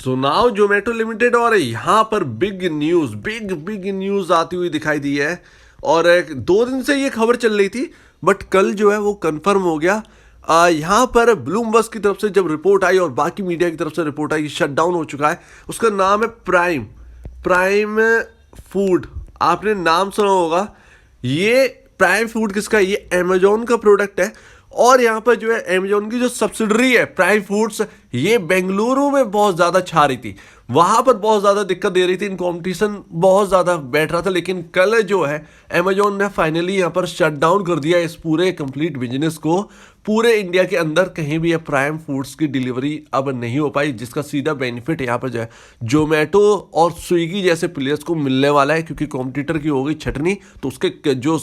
So now Zomato limited और यहाँ पर बिग न्यूज आती हुई दिखाई दी है। और 2 दिन से ये खबर चल रही थी, बट कल जो है वो कंफर्म हो गया। यहाँ पर ब्लूमबर्ग की तरफ से जब रिपोर्ट आई और बाकी मीडिया की तरफ से रिपोर्ट आई, शट डाउन हो चुका है। उसका नाम है प्राइम फूड। आपने नाम सुना होगा। ये प्राइम फूड किसका है? ये अमेजोन का प्रोडक्ट है। और यहाँ पर जो है अमेजोन की जो सब्सिडरी है प्राइम फूड्स, ये बेंगलुरु में बहुत ज़्यादा छा रही थी, वहाँ पर बहुत ज़्यादा दिक्कत दे रही थी, इन कंपटीशन बहुत ज़्यादा बैठ रहा था। लेकिन कल जो है अमेजोन ने फाइनली यहाँ पर शट डाउन कर दिया इस पूरे कंप्लीट बिजनेस को। पूरे इंडिया के अंदर कहीं भी प्राइम फूड्स की डिलीवरी अब नहीं हो पाई, जिसका सीधा बेनिफिट यहाँ पर जो है जोमेटो और स्विगी जैसे प्लेयर्स को मिलने वाला है, क्योंकि कॉम्पिटिटर की हो गई छटनी, तो उसके जो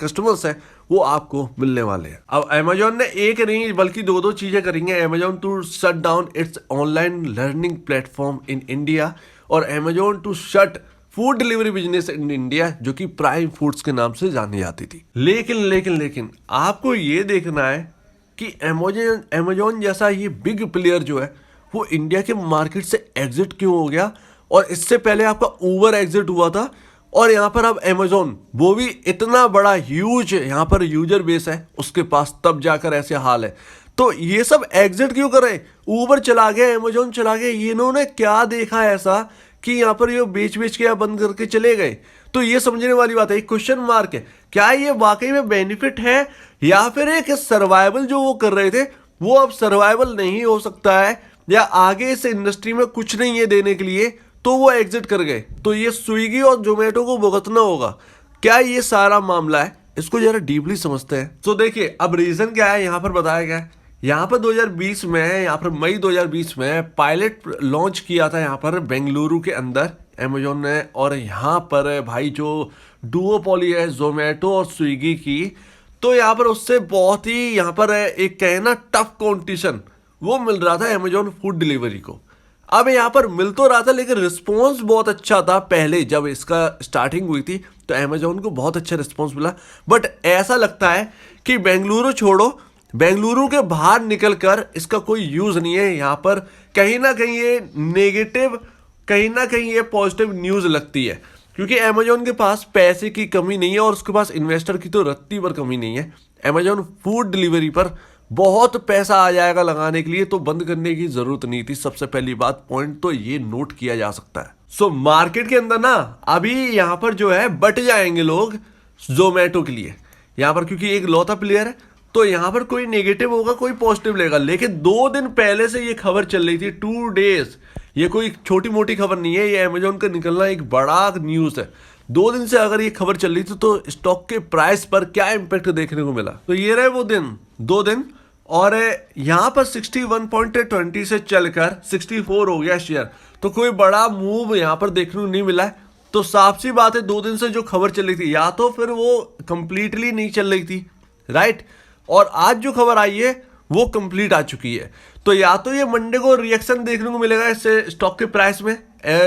कस्टमर्स हैं वो आपको मिलने वाले हैं। अब अमेजोन ने एक नहीं बल्कि दो चीजें करेंगे। Amazon to shut down its online learning platform in India, और Amazon to shut food delivery business in India, जो कि प्राइम फूड्स के नाम से जानी जाती थी। लेकिन आपको ये देखना है कि अमेजोन जैसा ये बिग प्लेयर जो है वो इंडिया के मार्केट से एग्जिट क्यों हो गया। और इससे पहले आपका उबर एग्जिट हुआ था, और यहाँ पर अब अमेजोन, वो भी इतना बड़ा ह्यूज यहाँ पर यूजर बेस है उसके पास, तब जाकर ऐसे हाल है। तो ये सब एग्जिट क्यों कर रहे हैं? उबर चला गया, अमेजोन चला गया, इन्होंने क्या देखा ऐसा कि यहाँ पर ये बेच के या बंद करके चले गए? तो ये समझने वाली बात है, एक क्वेश्चन मार्क है। क्या ये वाकई में बेनिफिट है, या फिर एक सर्वाइवल जो वो कर रहे थे वो अब सर्वाइवल नहीं हो सकता है, या आगे इस इंडस्ट्री में कुछ नहीं है देने के लिए, तो वो एग्जिट कर गए? तो ये स्विगी और जोमेटो को भुगतना होगा। क्या ये सारा मामला है? इसको जरा डीपली समझते हैं। तो देखिए, अब रीजन क्या है यहाँ पर बताया गया है। यहाँ पर 2020 में, यहाँ पर मई 2020 में पायलट लॉन्च किया था यहाँ पर बेंगलुरु के अंदर अमेजोन ने। और यहाँ पर भाई जो डुओपोली है जोमेटो और स्विगी की, तो यहाँ पर उससे बहुत ही यहाँ पर एक कहना टफ कॉम्पिटिशन वो मिल रहा था अमेजोन फूड डिलीवरी को। अब यहाँ पर मिल तो रहा था, लेकिन रिस्पॉन्स बहुत अच्छा था। पहले जब इसका स्टार्टिंग हुई थी तो अमेजोन को बहुत अच्छा रिस्पॉन्स मिला, बट ऐसा लगता है कि बेंगलुरु छोड़ो, बेंगलुरु के बाहर निकलकर इसका कोई यूज नहीं है। यहाँ पर कहीं ना कहीं ये नेगेटिव, कहीं ना कहीं ये पॉजिटिव न्यूज लगती है, क्योंकि अमेजोन के पास पैसे की कमी नहीं है और उसके पास इन्वेस्टर की तो रत्ती पर कमी नहीं है। अमेजोन फूड डिलीवरी पर बहुत पैसा आ जाएगा लगाने के लिए, तो बंद करने की जरूरत नहीं थी। सबसे पहली बात, पॉइंट तो ये नोट किया जा सकता है। सो मार्केट के अंदर ना अभी यहाँ पर जो है बट जाएंगे लोग जोमेटो के लिए यहाँ पर, क्योंकि एक लौता प्लेयर है। तो यहाँ पर कोई नेगेटिव होगा, कोई पॉजिटिव लेगा। लेकिन 2 दिन पहले से ये खबर चल रही थी, 2 डेज। ये कोई छोटी मोटी खबर नहीं है, ये अमेजोन का निकलना एक बड़ा न्यूज है। 2 दिन से अगर ये खबर चल रही थी तो स्टॉक के प्राइस पर क्या इंपैक्ट देखने को मिला। तो ये रहे वो दिन, 2 दिन, और यहाँ पर 61.20 से चलकर 64 हो गया शेयर। तो कोई बड़ा मूव यहाँ पर देखने को नहीं मिला है। तो साफ सी बात है, 2 दिन से जो खबर चल रही थी, या तो फिर वो कंप्लीटली नहीं चल रही थी, राइट, और आज जो खबर आई है वो कंप्लीट आ चुकी है। तो या तो ये मंडे को रिएक्शन देखने को मिलेगा इससे स्टॉक के प्राइस में,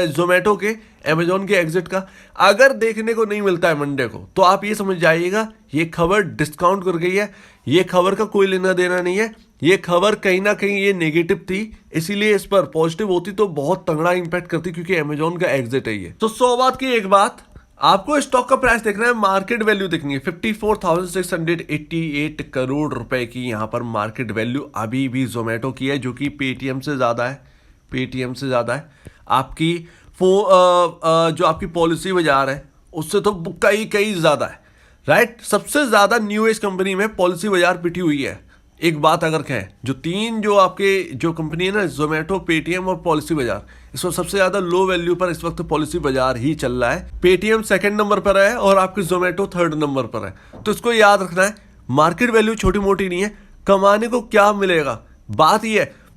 जोमेटो के, अमेजोन के एग्जिट का। अगर देखने को नहीं मिलता है मंडे को, तो आप ये समझ जाइएगा ये खबर डिस्काउंट कर गई है। ये खबर का कोई लेना देना नहीं है। ये खबर कहीं ना कहीं ये नेगेटिव थी, इसीलिए इस पर पॉजिटिव होती तो बहुत तगड़ा इंपैक्ट करती, क्योंकि अमेजोन का एग्जिट है ये। तो 100 बात की एक बात, आपको स्टॉक का प्राइस देखना है, मार्केट वैल्यू देखनी है। 54,688 करोड़ रुपए की यहाँ पर मार्केट वैल्यू अभी भी जोमेटो की है, जो कि पेटीएम से ज़्यादा है। पेटीएम से ज़्यादा है आपकी जो आपकी पॉलिसी बाजार है उससे तो कई ज़्यादा है, राइट। सबसे ज़्यादा न्यू एज कंपनी में पॉलिसी बाजार पिटी हुई है। एक बात अगर कहें, जो 3 जो आपके जो कंपनी है ना, जोमेटो, पेटीएम और पॉलिसी बाजार, इसमें सबसे ज्यादा लो वैल्यू पर इस वक्त पॉलिसी बाजार ही चल रहा है। पेटीएम 2nd नंबर पर है और आपके जोमेटो 3rd नंबर पर है। तो इसको याद रखना है, मार्केट वैल्यू छोटी मोटी नहीं है। कमाने को क्या मिलेगा,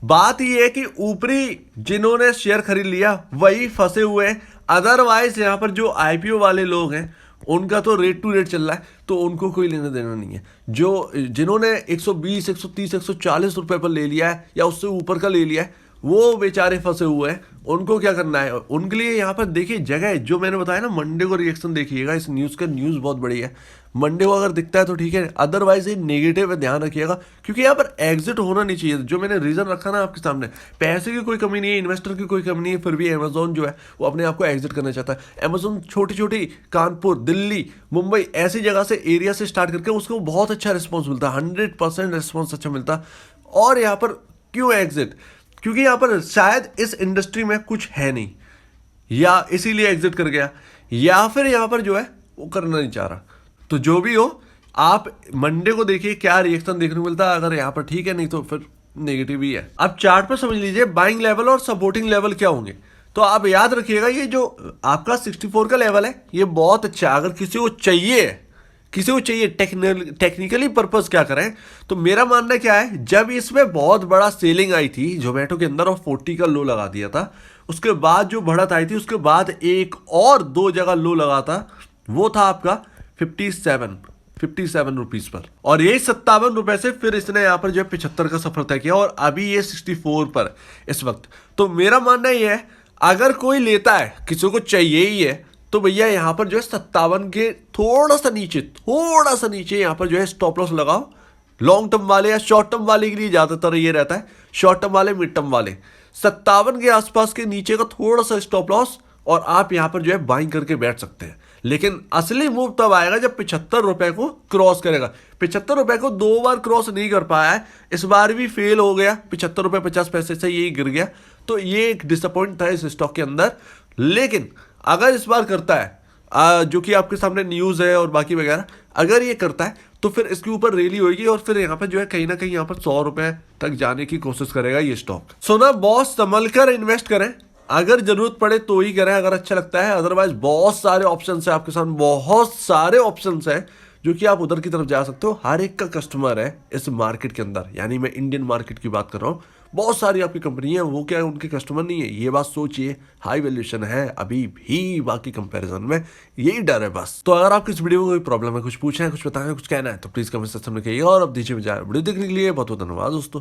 बात ये है कि ऊपरी जिन्होंने शेयर खरीद लिया वही फंसे हुए हैं। अदरवाइज यहाँ पर जो आईपीओ वाले लोग हैं उनका तो रेट टू रेट चल रहा है, तो उनको कोई लेना देना नहीं है। जिन्होंने 120, 130, 140 रुपए पर ले लिया है या उससे ऊपर का ले लिया है, वो बेचारे फंसे हुए हैं, उनको क्या करना है? उनके लिए यहाँ पर देखिए जगह है, जो मैंने बताया ना, मंडे को रिएक्शन देखिएगा इस न्यूज़ का। न्यूज़ बहुत बड़ी है, मंडे को अगर दिखता है तो ठीक है, अदरवाइज ये नेगेटिव है, ध्यान रखिएगा। क्योंकि यहाँ पर एग्जिट होना नहीं चाहिए, जो मैंने रीजन रखा ना आपके सामने। पैसे की कोई कमी नहीं है, इन्वेस्टर की कोई कमी नहीं है, फिर भी अमेजोन जो है वो अपने आप को एग्जिट करना चाहता है। अमेजोन छोटी छोटी कानपुर, दिल्ली, मुंबई ऐसी जगह से, एरिया से स्टार्ट करके उसको बहुत अच्छा रिस्पॉन्स मिलता है, 100% रिस्पॉन्स अच्छा मिलता है। और यहाँ पर क्यों एग्जिट? क्योंकि यहाँ पर शायद इस इंडस्ट्री में कुछ है नहीं, या इसीलिए एग्जिट कर गया, या फिर यहाँ पर जो है वो करना नहीं चाह रहा। तो जो भी हो, आप मंडे को देखिए क्या रिएक्शन देखने को मिलता है। अगर यहाँ पर ठीक है, नहीं तो फिर नेगेटिव ही है। अब चार्ट पर समझ लीजिए बाइंग लेवल और सपोर्टिंग लेवल क्या होंगे। तो आप याद रखिएगा, ये जो आपका 64 का लेवल है ये बहुत अच्छा है। अगर किसी को चाहिए टेक्निकली पर्पस क्या करें, तो मेरा मानना क्या है, जब इसमें बहुत बड़ा सेलिंग आई थी जोमेटो के अंदर और 40 का लो लगा दिया था, उसके बाद जो बढ़त आई थी, उसके बाद एक और 2 जगह लो लगा था, वो था आपका 57 रुपीज पर, और यही 57 रुपए से फिर इसने यहाँ पर जो है 75 का सफर तय किया, और अभी ये 64 पर इस वक्त। तो मेरा मानना ये है, अगर कोई लेता है, किसी को चाहिए ही है, तो भैया यहाँ पर जो है 57 के थोड़ा सा नीचे यहाँ पर जो है स्टॉप लॉस लगाओ। लॉन्ग टर्म वाले या शॉर्ट टर्म वाले के लिए ज्यादातर ये रहता है, शॉर्ट टर्म वाले, मिड टर्म वाले 57 के आसपास के नीचे का थोड़ा सा स्टॉप लॉस, और आप यहां पर जो है बाइंग करके बैठ सकते हैं। लेकिन असली मूव तब आएगा जब 75 रुपए को क्रॉस करेगा। 75 रुपए को 2 बार क्रॉस नहीं कर पाया है, इस बार भी फेल हो गया, 75 रुपए 50 पैसे से ये गिर गया। तो ये एक डिसअपॉइंट था इस स्टॉक के अंदर। लेकिन अगर इस बार करता है, जो कि आपके सामने न्यूज़ है और बाकी वगैरह, अगर ये करता है तो फिर इसके ऊपर रैली होगी, और फिर यहाँ पर जो है कहीं ना कहीं यहाँ पर 100 रुपए तक जाने की कोशिश करेगा ये स्टॉक। सो ना बॉस, संभल कर इन्वेस्ट करें, अगर जरूरत पड़े तो ही करें, अगर अच्छा लगता है। अदरवाइज बहुत सारे ऑप्शन है आपके सामने, बहुत सारे ऑप्शन है जो कि आप उधर की तरफ जा सकते हो। हर एक का कस्टमर है इस मार्केट के अंदर, यानी मैं इंडियन मार्केट की बात कर रहा हूँ। बहुत सारी आपकी कंपनी है, वो क्या है, उनके कस्टमर नहीं है, ये बात सोचिए। हाई वैल्यूएशन है अभी भी बाकी कंपैरिजन में, यही डर है बस। तो अगर आपकी इस वीडियो में कोई प्रॉब्लम है, कुछ पूछना है, कुछ बताना है, कुछ कहना है, तो प्लीज कमेंट सेक्शन में कहिए। और अब दीजिए वीडियो देखने के लिए बहुत बहुत धन्यवाद दोस्तों।